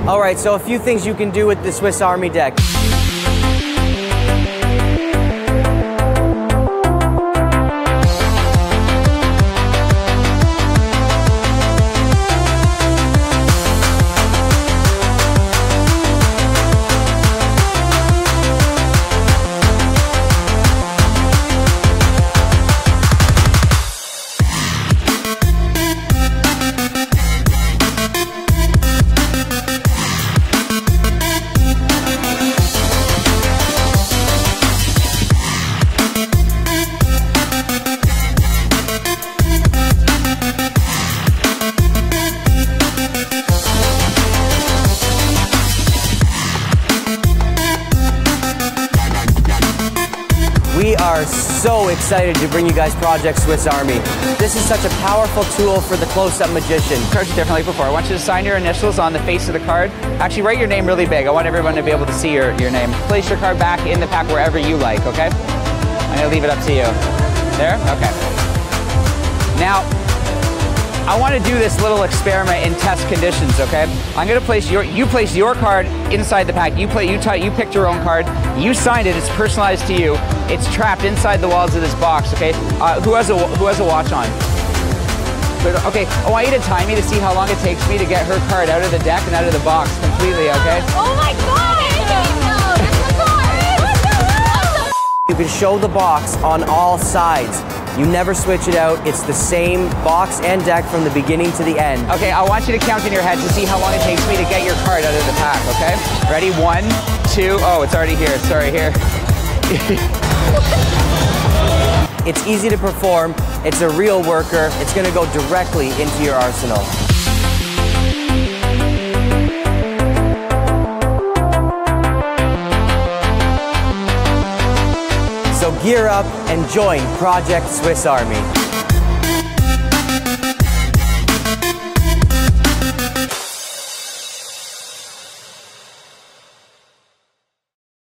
All right, so a few things you can do with the Swiss Army deck. We are so excited to bring you guys Project Swiss Army. This is such a powerful tool for the close-up magician. Turchi different like before. I want you to sign your initials on the face of the card. Actually, write your name really big. I want everyone to be able to see your name. Place your card back in the pack wherever you like, okay? I'm gonna leave it up to you. There? Okay. Now, I want to do this little experiment in test conditions, okay? I'm gonna place you place your card inside the pack. You picked your own card. You signed it. It's personalized to you. It's trapped inside the walls of this box, okay? Who has a watch on? But, okay, I want you to time me to see how long it takes me to get her card out of the deck and out of the box completely, okay? Oh my God! You can show the box on all sides. You never switch it out. It's the same box and deck from the beginning to the end. Okay, I want you to count in your head to see how long it takes me to get your card out of the pack, okay? Ready? 1, 2, oh, it's already here. It's already here. It's easy to perform. It's a real worker. It's going to go directly into your arsenal. So gear up and join Project Swiss Army.